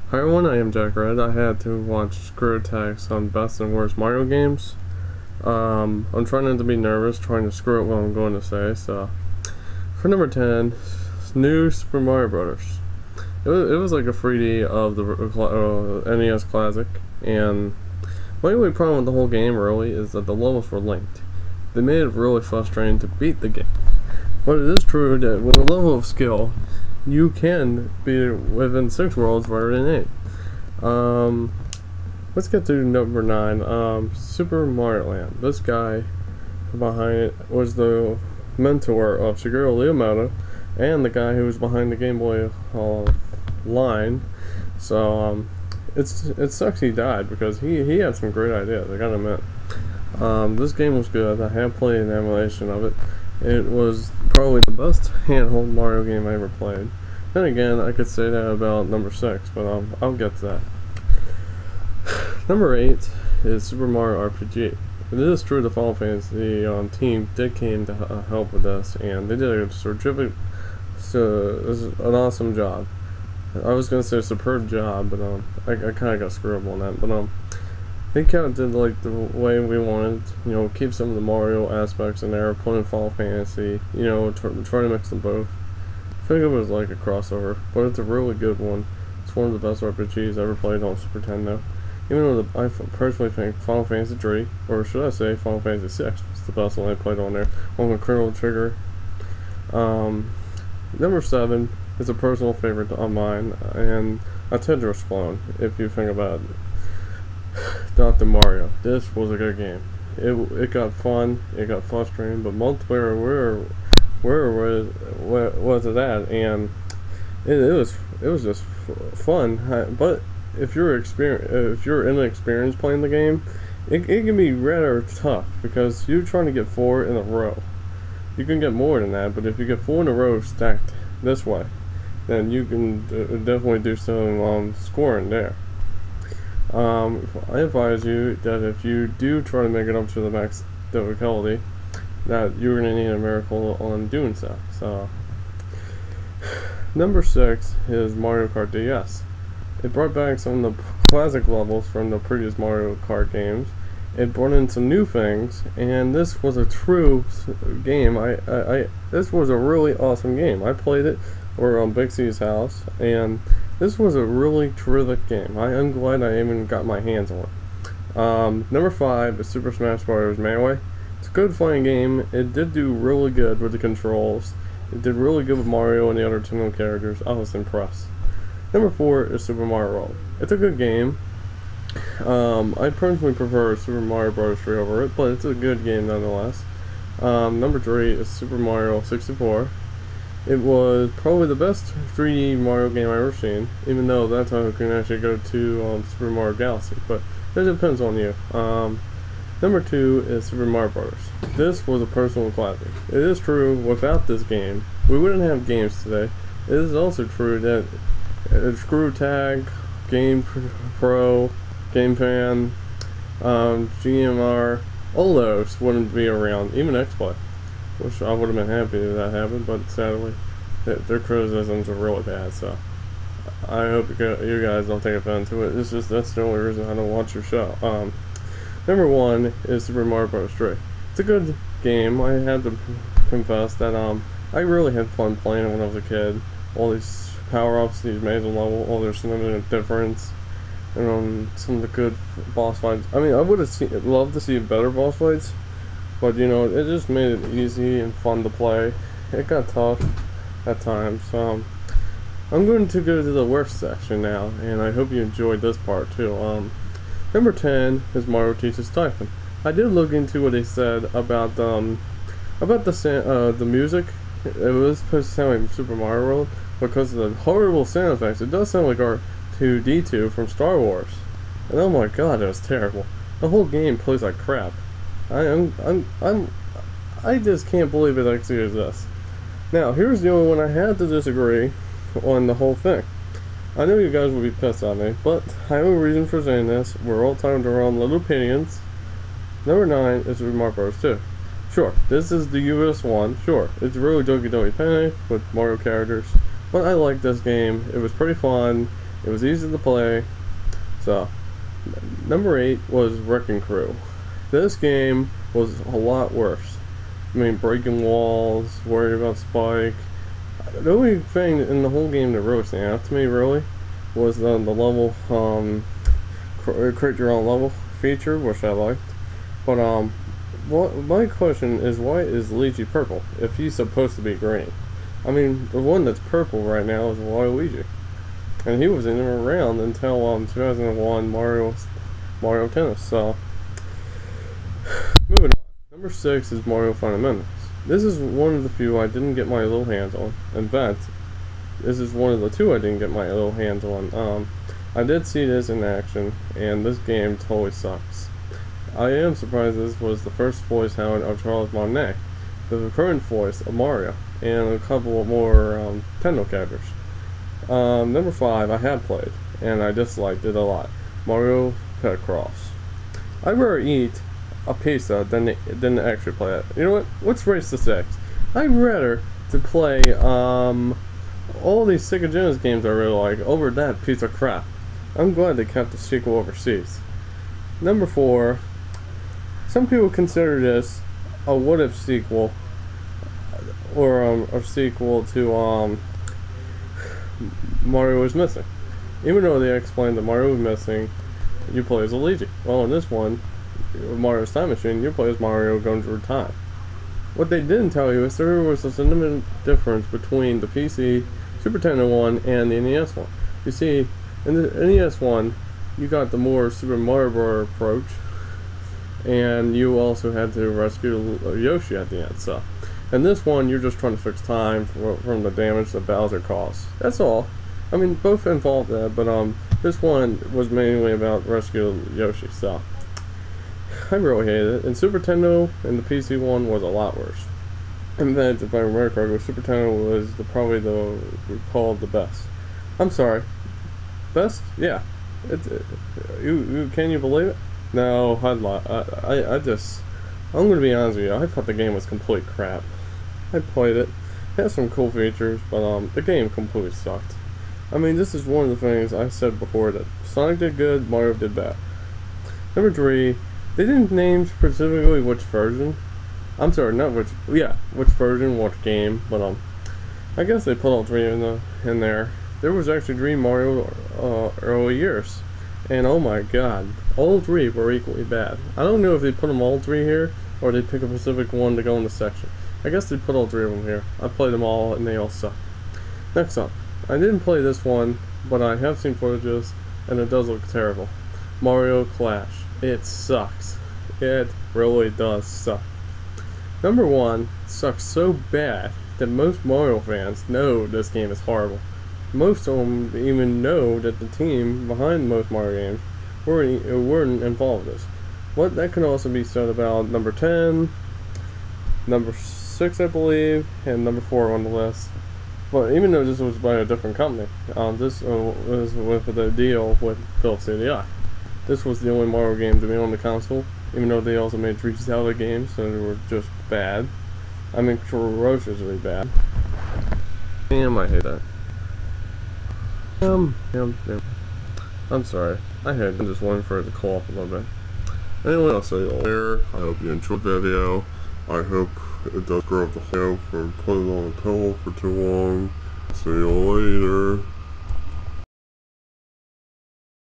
Hi everyone, I am Jack Red. I had to watch Screw Attacks on Best and Worst Mario Games. I'm trying not to be nervous, trying to screw up what I'm going to say. So, for number 10, New Super Mario Brothers. It was like a 3D of the NES Classic, and my only problem with the whole game really is that the levels were linked. They made it really frustrating to beat the game. But it is true that with a level of skill, you can be within 6 worlds rather than 8. Let's get to number 9, Super Mario Land. This guy behind it was the mentor of Shigeru Miyamoto and the guy who was behind the Game Boy line. So it sucks he died because he had some great ideas, I gotta admit. This game was good. I have played an emulation of it. It was probably the best handheld Mario game I ever played. Then again, I could say that about number 6, but I'll get to that. Number 8 is Super Mario RPG. It is true the Final Fantasy team did came to help with this, and they did a terrific, an awesome job. I was gonna say a superb job, but I kind of got screwed up on that. But they kind of did like the way we wanted, keep some of the Mario aspects in there, put in Final Fantasy, try to mix them both. I think it was like a crossover, but it's a really good one. It's one of the best RPGs I ever played on Super Nintendo. Even though I personally think Final Fantasy 3, or should I say Final Fantasy 6, was the best one I played on there, on the Chrono Trigger. Number 7 is a personal favorite of mine, and a Tetris clone, if you think about it. Dr. Mario. This was a good game. It got fun, it got frustrating, but multiplayer, where was it at? And it was just fun. But if you're inexperienced playing the game, it can be rather tough because you're trying to get 4 in a row. You can get more than that, but if you get 4 in a row stacked this way, then you can definitely do some scoring there. I advise you that if you do try to make it up to the max difficulty, that you're going to need a miracle on doing so. So, number 6 is Mario Kart DS. It brought back some of the classic levels from the previous Mario Kart games. It brought in some new things, and this was a true game. This was a really awesome game. I played it over on Big C's house, and this was a really terrific game. I am glad I even got my hands on it. Number 5 is Super Smash Bros. Melee. It's a good fun game. It did do really good with the controls. It did really good with Mario and the other 2 characters. I was impressed. Number 4 is Super Mario World. It's a good game. I personally prefer Super Mario Bros. 3 over it, but it's a good game nonetheless. Number 3 is Super Mario 64. It was probably the best 3D Mario game I've ever seen, even though that time I can actually go to Super Mario Galaxy, but that depends on you. Number 2 is Super Mario Bros. This was a personal classic. It is true, without this game, we wouldn't have games today. It is also true that Screw Tag, Game Pro, Game Fan, GMR, all those wouldn't be around, even XPlay, which I would have been happy if that happened, but sadly, their criticisms are really bad, so I hope you guys don't take offense to it. It's just, that's the only reason I don't watch your show. Number 1 is Super Mario Bros. 3. It's a good game. I have to confess that I really had fun playing it when I was a kid. All these power-ups, these amazing levels, all their significant difference, and some of the good boss fights. I mean, I would have loved to see better boss fights, but it just made it easy and fun to play. It got tough at times. So I'm going to go to the worst section now, and I hope you enjoyed this part too. Number 10 is Mario Teaches Typhon. I did look into what they said about the music. It was supposed to sound like Super Mario World because of the horrible sound effects. It does sound like R2-D2 from Star Wars, and oh my god, it was terrible. The whole game plays like crap. I just can't believe it actually exists. Now, here's the only one I had to disagree on the whole thing. I know you guys will be pissed at me, but I have a reason for saying this. We're all time to our own little opinions. Number 9 is Super Mario Bros. 2. Sure, this is the US one. Sure, it's really Doki Doki Panic with Mario characters. But I like this game. It was pretty fun. It was easy to play. So, number 8 was Wrecking Crew. This game was a lot worse. I mean, breaking walls, worried about Spike. The only thing in the whole game that really stands out to me, really, was the level, create your own level feature, which I liked. But, my question is, why is Luigi purple if he's supposed to be green? I mean, the one that's purple right now is Waluigi. And he wasn't even around until 2001 Mario Tennis. So, moving on. Number 6 is Mario Fundamentals. This is one of the few I didn't get my little hands on. In fact, this is one of the 2 I didn't get my little hands on. I did see this in action, and this game totally sucks. I am surprised this was the first voice talent of Charles Martinet, the current voice of Mario, and a couple of more Nintendo characters. Number 5 I have played, and I disliked it a lot. Mario Picross. I'd rather eat a pizza than actually play it. You know what? Let's race the 6. I'd rather to play all these Sega Genesis games I really like over that piece of crap. I'm glad they kept the sequel overseas. Number 4. Some people consider this a what-if sequel, or a sequel to Mario is Missing. Even though they explained that Mario is missing, you play as Luigi. Well, in this one, Mario's Time Machine, you play as Mario going through time. What they didn't tell you is there was a significant difference between the PC, Super Nintendo one, and the NES one. You see, in the NES one, you got the more Super Mario Bros. Approach, and you also had to rescue Yoshi at the end. So, in this one, you're just trying to fix time from the damage that Bowser caused. That's all. I mean, both involved that, but this one was mainly about rescuing Yoshi. So, I really hated it. And Super Nintendo and the PC one was a lot worse. In fact, if I remember correctly, Super Nintendo was probably called the best. I'm sorry. Best? Yeah. Can you believe it? No, I'd lie. I'm gonna be honest with you. I thought the game was complete crap. I played it. It had some cool features, but the game completely sucked. I mean, this is one of the things I said before, that Sonic did good, Mario did bad. Number 3, they didn't name specifically which version. I'm sorry, not which. Yeah, which version, what game. But I guess they put all 3 in there. There was actually 3 Mario early years, and oh my God, all 3 were equally bad. I don't know if they put them all 3 here, or they pick a specific one to go in the section. I guess they put all 3 of them here. I played them all, and they all suck. Next up, I didn't play this one, but I have seen footages, and it does look terrible. Mario Clash. It sucks. It really does suck. Number 1 sucks so bad that most Mario fans know this game is horrible. Most of them even know that the team behind most Mario games weren't involved in this. What that can also be said about number 10, number 6 I believe, and number 4 on the list. But even though this was by a different company, this was with the deal with Philips CDI. This was the only Mario game to be on the console, even though they also made 3 Zelda games, so they were just bad. I mean, ferociously bad. Damn, I hate that. Damn. I'm sorry. I'm just waiting for it to cool off a little bit. Anyway, I'll see you all later. I hope you enjoyed the video. I hope it does grow up the video for putting it on a pillow for too long. See you later.